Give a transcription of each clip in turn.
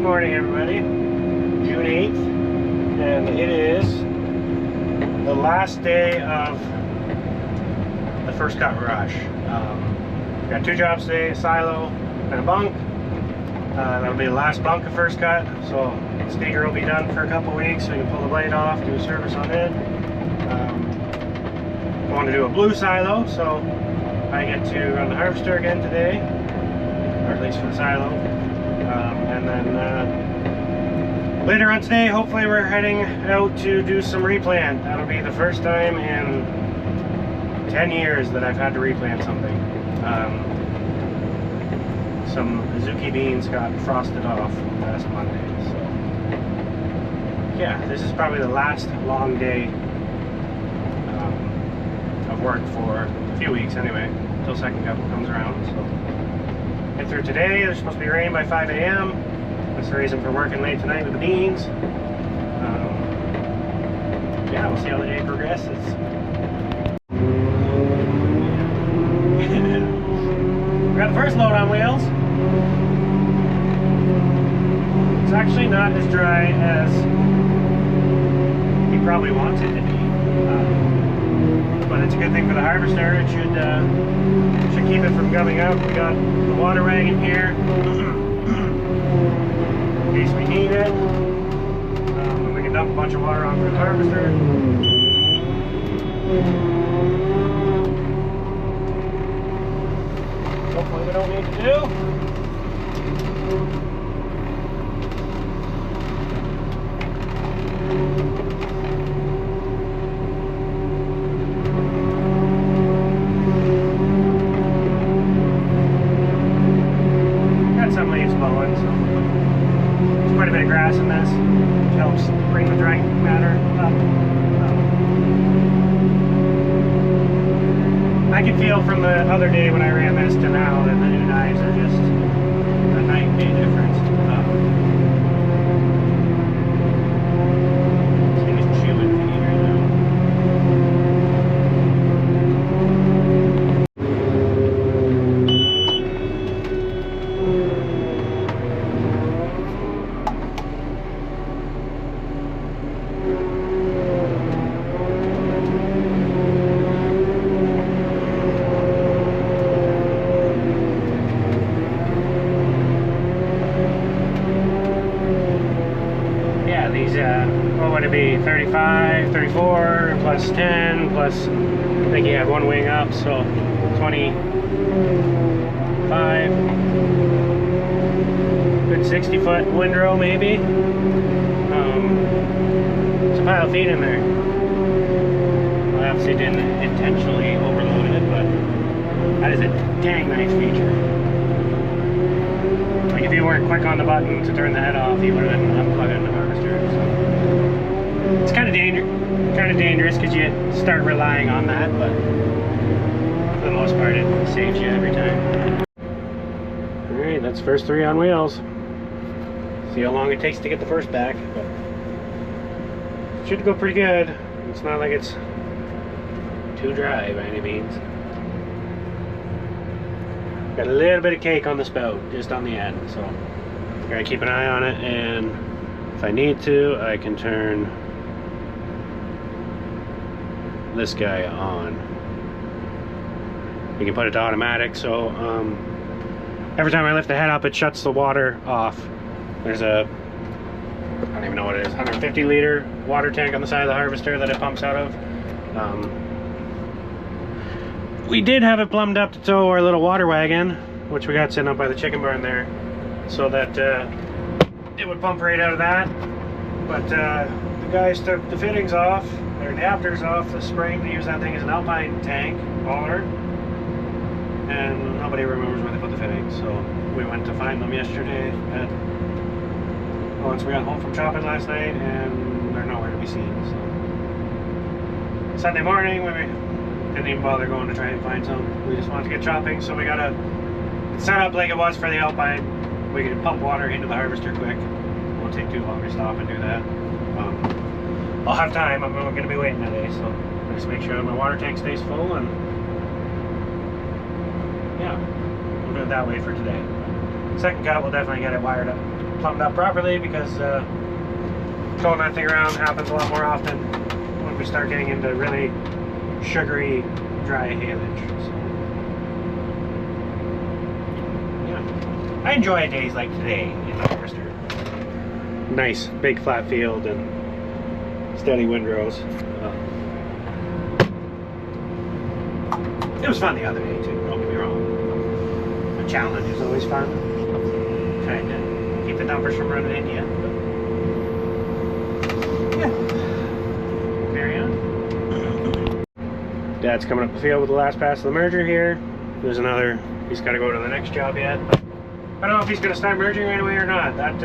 morning, everybody. June 8th, and it is the last day of the first cut rush. Got two jobs today, a silo and a bunk. That'll be the last bunk of first cut, so the stinger will be done for a couple weeks so we can pull the blade off, do a service on it. I want to do a blue silo, so I get to run the harvester again today, or at least for the silo. And then later on today, hopefully we're heading out to do some replant. That'll be the first time in 10 years that I've had to replant something. Some azuki beans got frosted off last Monday, so yeah, this is probably the last long day of work for a few weeks anyway, until second cut comes around. So get through today. There's supposed to be rain by 5 a.m. That's the reason for working late tonight with the beans. Yeah, we'll see how the day progresses. We got the first load on wheels. It's actually not as dry as he probably wants it to be, but it's a good thing for the harvester. It should keep it from gumming out. We got the water wagon here in case we need it. And we can dump a bunch of water on for the harvester. Hopefully we don't need to do. Got some leaves blowing, so there's quite a bit of grass in this, which helps bring the dry matter up. I can feel from the other day when I ran this to now that the new knives are just a night and day difference. This thing is chewing me right now. What would it be? 35, 34, plus 10, plus I think you have one wing up, so 25. Good 60-foot windrow, maybe. There's a pile of feed in there. I obviously didn't intentionally overload it, but that is a dang nice feature. Like if you weren't quick on the button to turn the head off, you would have been unplugging the harvester. So. It's kind of dangerous because you start relying on that, but for the most part, it saves you every time. All right, that's first three on wheels. See how long it takes to get the first back, but it should go pretty good. It's not like it's too dry by any means. Got a little bit of cake on the spout, just on the end, so gotta keep an eye on it, and if I need to, I can turn this guy on. You can put it to automatic, so every time I lift the head up, it shuts the water off. There's a, I don't even know what it is, 150 liter water tank on the side of the harvester that it pumps out of. We did have it plumbed up to tow our little water wagon, which we got sitting up by the chicken barn there, so that it would pump right out of that. But the guys took the fittings off, their adapters off the spring to use that thing as an alpine tank hauler, and nobody remembers where they put the fittings, so we went to find them yesterday once we got home from shopping last night, and they're nowhere to be seen. So Sunday morning we didn't even bother going to try and find some. We just wanted to get chopping, so we got a set up like it was for the alpine. We could pump water into the harvester quick. It won't take too long to stop and do that. I'll have time. I'm going to be waiting today, so I just make sure my water tank stays full, and yeah, we'll do it that way for today. Second cut, we'll definitely get it wired up, plumbed up properly, because throwing that thing around happens a lot more often when we start getting into really sugary, dry haylage. So, yeah, I enjoy days like today in the harvester. Nice big flat field and steady windrows. It was fun the other day too, don't get me wrong. The challenge is always fun. Trying to keep the numbers from running in yet. But yeah. Carry on. Dad's coming up the field with the last pass of the merger here. There's another, he's got to go to the next job yet. But I don't know if he's going to start merging right away or not. That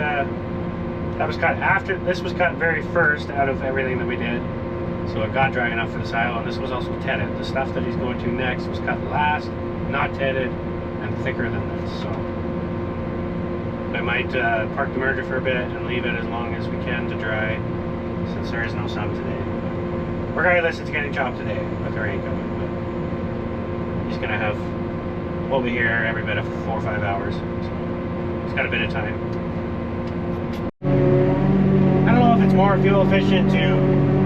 was cut after, this was cut very first out of everything that we did. So it got dry enough for the silo, and this was also tedded. The stuff that he's going to next was cut last, not tedded, and thicker than this. So I might park the merger for a bit and leave it as long as we can to dry, since there is no sun today. Regardless, it's getting chopped today with the rain coming. But he's gonna have, we'll be here every bit of 4 or 5 hours. So he's got a bit of time. I don't know if it's more fuel efficient to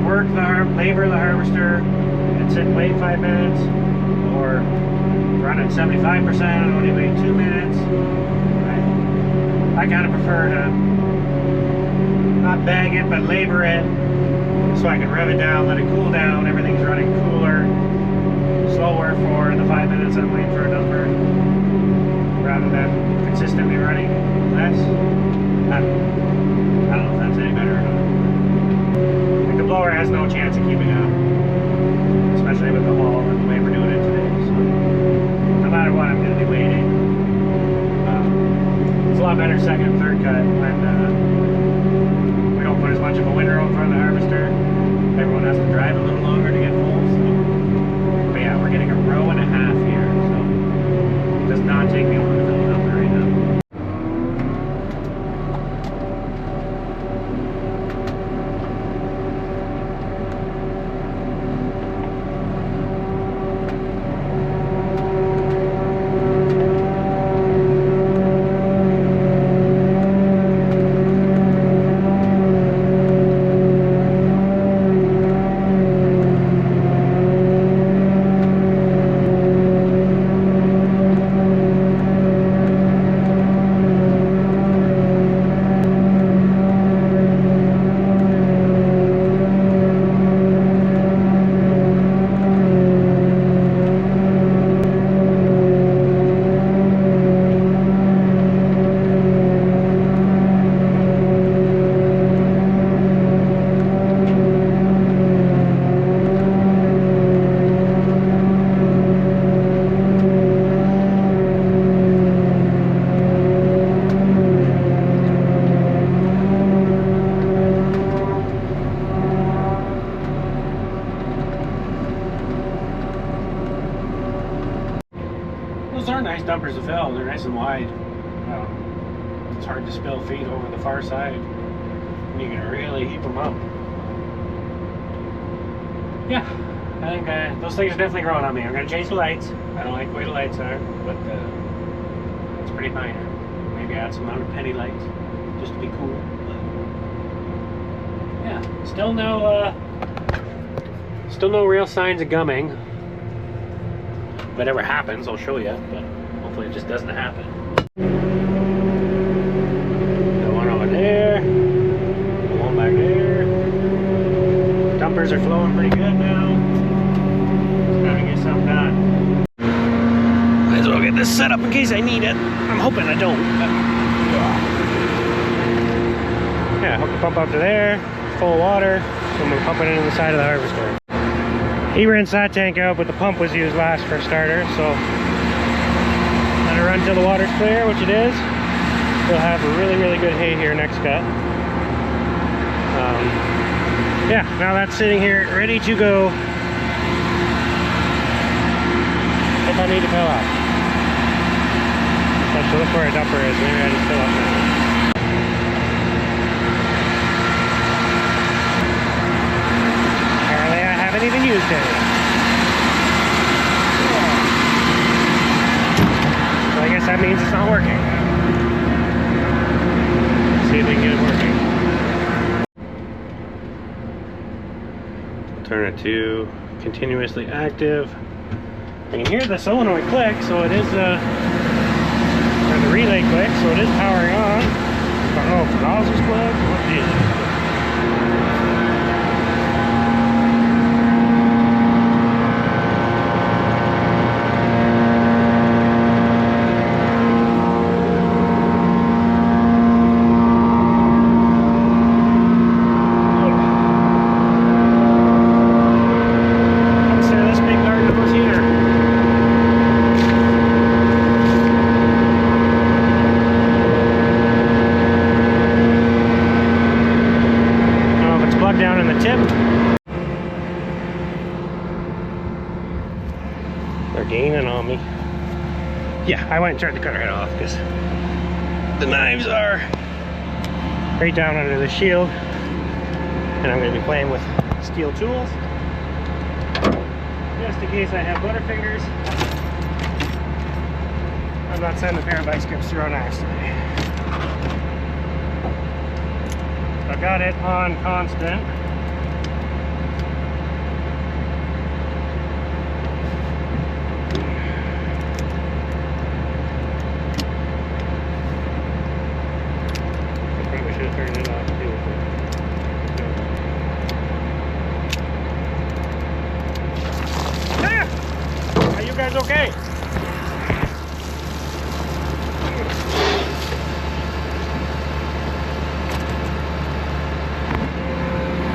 work labor the harvester and sit and wait 5 minutes, or run at 75% and only wait 2 minutes. I kind of prefer to not bag it, but labor it, so I can rev it down, let it cool down, everything's running cooler, slower for the 5 minutes I'm waiting for a dumper, rather than consistently running less. I don't know if that's any better or not. The blower has no chance of keeping up, especially with the haul and the way we're doing it today. So no matter what, I'm going to be waiting. It's a lot better second and third cut when we don't put as much of a windrow in front of the harvester. Everyone has to drive a little longer to get full. So. But yeah, we're getting a row and a half here, so it does not take me long to fill it up right now. Those are nice dumpers to fill. They're nice and wide. It's hard to spill feed over the far side. And you can really heap them up. Yeah, I think those things are definitely growing on me. I'm going to change the lights. I don't like the way the lights are, but it's pretty minor. Maybe add some amount of penny lights just to be cool. But yeah, still no real signs of gumming. If it ever happens, I'll show you, but hopefully it just doesn't happen. The one over there, the one back there. Dumpers are flowing pretty good now. Just gotta get something done. Might as well get this set up in case I need it. I'm hoping I don't. But yeah, hook the pump up to there, full of water. So I'm gonna pump it into the side of the harvester. He rinsed that tank out, but the pump was used last for a starter, so let it run till the water's clear, which it is. We'll have a really, really good hay here next cut. Yeah, now that's sitting here ready to go if I need to fill up. So I should look where a dumper is. Maybe I just fill up now. I haven't even used any. So I guess that means it's not working. we can get it working. Turn it to continuously active. You can hear the solenoid click, so it is or the relay click, so it is powering on. I don't know if the nozzle's plugged or what it is. Down in the tip. They're gaining on me. Yeah, I went and turned the cutter head off because the knives are right down under the shield, and I'm going to be playing with steel tools just in case I have butterfingers. I'm not sending a pair of vice grips through on accident. I've got it on constant. I probably should have turned it off too. Ah! Are you guys okay?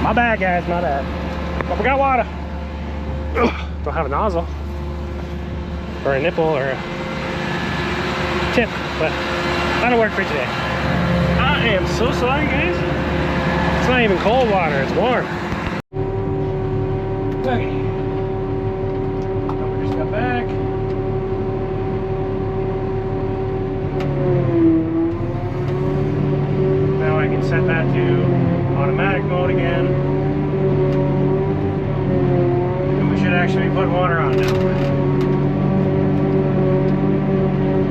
My bad, guys, my bad. But we got water. Ugh, don't have a nozzle or a nipple or a tip, but that'll work for today. I am so sorry, guys. It's not even cold water, it's warm. Okay. Number just got back. Now I can set that to automatic mode again. And we should actually put water on now.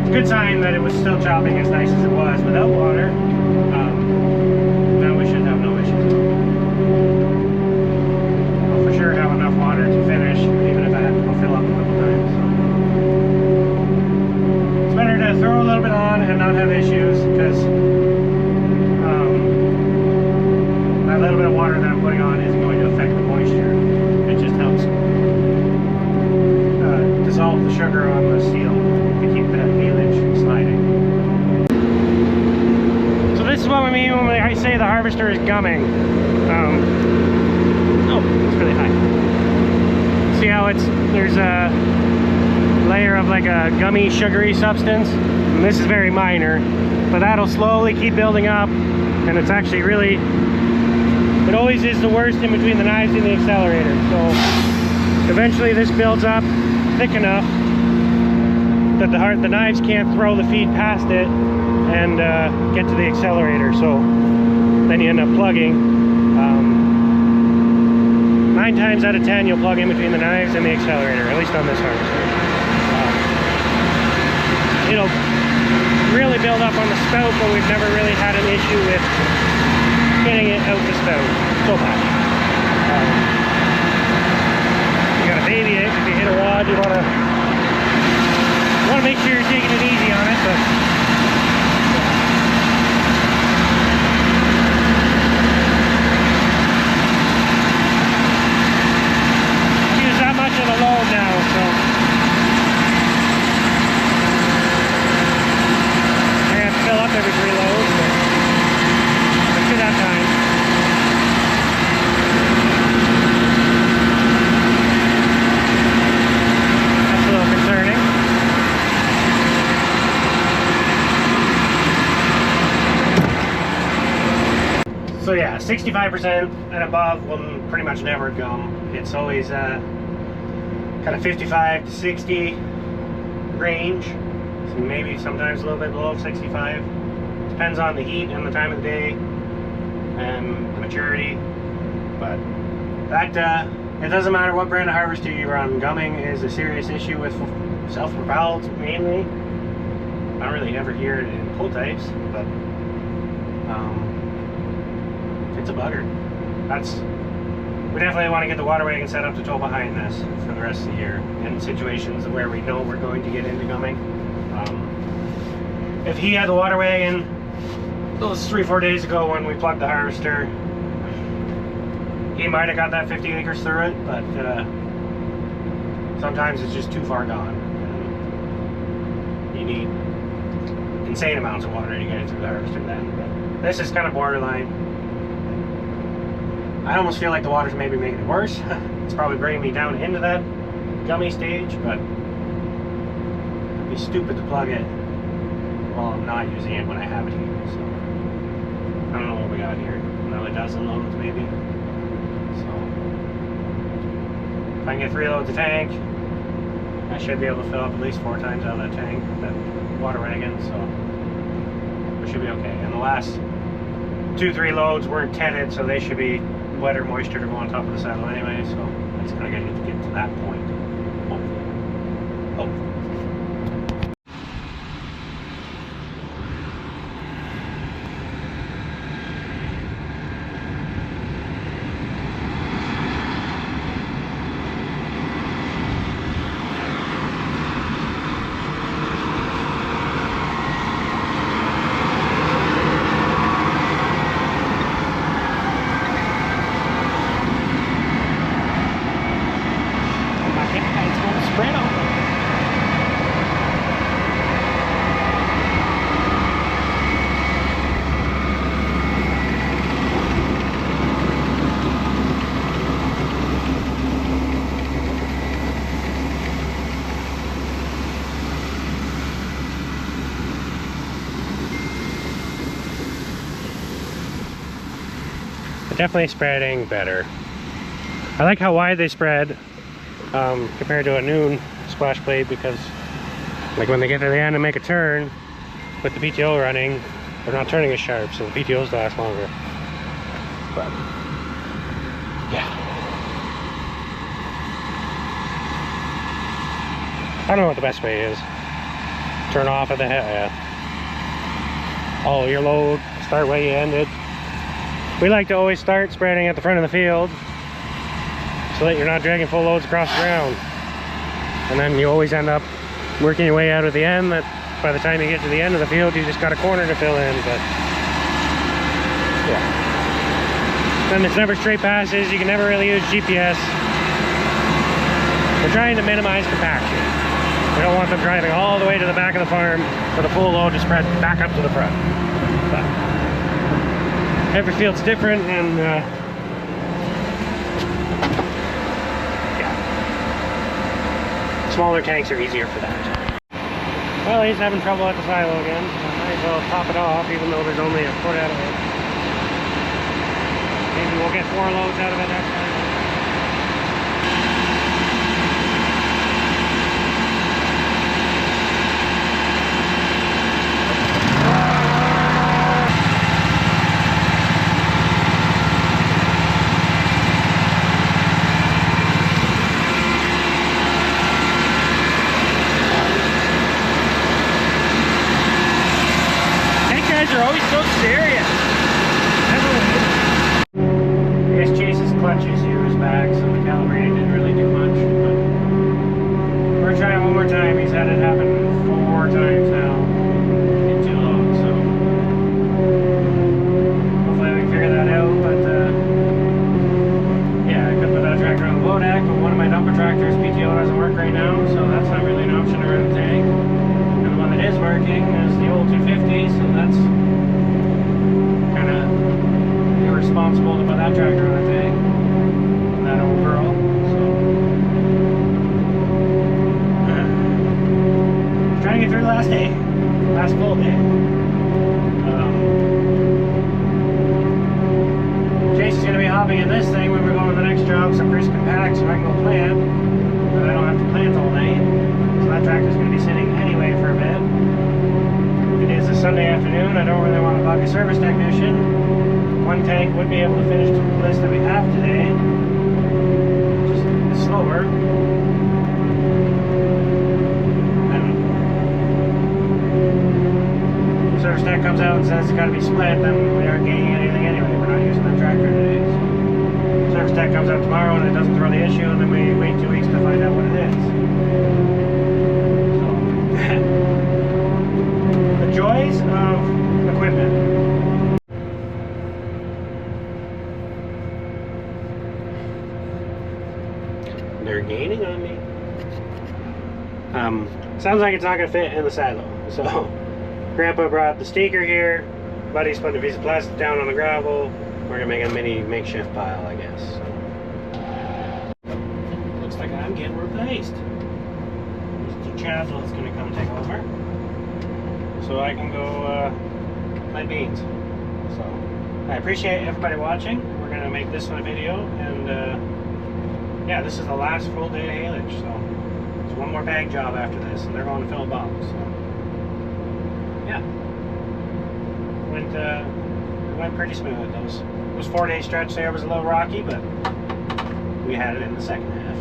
It's a good sign that it was still chopping as nice as it was without water. Now we should have no issues. I'll for sure have enough water to finish, even if I have to go fill up a couple times. So it's better to throw a little bit on and not have issues, because that little bit of water that I'm putting on isn't going to affect the moisture. It just helps dissolve the sugar on the steel to keep that mealage sliding. So this is what we mean when I say the harvester is gumming. Oh, it's really high. See how there's a layer of like a gummy, sugary substance? And this is very minor, but that'll slowly keep building up, and it's actually really, it always is the worst in between the knives and the accelerator. So eventually this builds up thick enough that the knives can't throw the feed past it and get to the accelerator. So then you end up plugging. 9 times out of 10 you'll plug in between the knives and the accelerator, at least on this harvester. It'll really build up on the spout, but we've never really had an issue with getting it out the spout so much. You gotta baby it. If you hit a rod, you wanna make sure you're taking it easy on it, but use that much of the load now, so I have to fill up every 3 loads, but I should have time. That's a little concerning. So yeah, 65% and above will pretty much never gum. It's always kind of 55 to 60 range. So maybe sometimes a little bit below 65. Depends on the heat and the time of the day and the maturity. But that it doesn't matter what brand of harvester you run. Gumming is a serious issue with self-propelled mainly. I don't really ever hear it in pull types, but It's a bugger. We definitely want to get the water wagon set up to tow behind this for the rest of the year in situations where we know we're going to get into gumming. If he had the water wagon those 3-4 days ago when we plugged the harvester, he might have got that 50 acres through it, but sometimes it's just too far gone. You need insane amounts of water to get it through the harvester then. But this is kind of borderline. I almost feel like the water's maybe making it worse. It's probably bringing me down into that gummy stage, but it'd be stupid to plug it while I'm not using it when I have it here. So I don't know what we got here. Another dozen loads maybe. So if I can get 3 loads of tank, I should be able to fill up at least 4 times out of that tank, that water wagon, so we should be okay. And the last 2-3 loads weren't tented, so they should be wet or moisture to go on top of the saddle anyway, so it's kind of going to get to that point. Hopefully. Hopefully. Definitely spreading better. I like how wide they spread compared to a noon splash plate, because like when they get to the end and make a turn with the PTO running, they're not turning as sharp, so the PTOs last longer. But yeah, I don't know what the best way is. Turn off at the head. Oh, your load, start where you ended. We like to always start spreading at the front of the field so that you're not dragging full loads across the ground. And then you always end up working your way out at the end, that by the time you get to the end of the field, you just got a corner to fill in. But yeah. Then it's never straight passes, you can never really use GPS. We're trying to minimize compaction. We don't want them driving all the way to the back of the farm for the full load to spread back up to the front. But every field's different, and yeah, smaller tanks are easier for that. Well, he's having trouble at the silo again, so I might as well top it off, even though there's only a foot out of it. Maybe we'll get 4 loads out of it next time. Are always so serious. I guess Chase's clutch issues back, so the calibrating didn't really do much. But we're trying one more time. He's had it happen 4 times now in 2 loads, so hopefully we can figure that out. But yeah, I could put that tractor on the load deck, but one of my dumper tractors PTO doesn't work right now, so that's not really an option to run the tank. And the one that is working is the old 250, so that's responsible to put that tractor on a tank, that old girl. So trying to get through the last day, last full day. Chase is going to be hopping in this thing when we're going to the next job, so Chris can pack so I can go plant, but I don't have to plant all night, so that tractor's going to be sitting anyway for a bit. It is a Sunday afternoon. I don't really want to bug a service technician. One tank would be able to finish the list that we have today, just slower. And service tech comes out and says it's got to be split, then we aren't gaining anything anyway. We're not using that tractor today. So service tech comes out tomorrow and it doesn't throw the issue, and then we wait 2 weeks to find out what it is. So, the joys of equipment. They're gaining on me. Sounds like it's not gonna fit in the silo. So Grandpa brought the steaker here. Buddy's putting a piece of plastic down on the gravel. We're gonna make a mini makeshift pile, I guess. So, looks like I'm getting replaced. Mr. Chazel's gonna come take over, so I can go plant beans. So I appreciate everybody watching. We're gonna make this one a video, and yeah, this is the last full day of haylage. So there's one more bag job after this, and they're going to fill a box. So yeah, it went pretty smooth. Those 4 day stretch there was a little rocky, but we had it in the second half.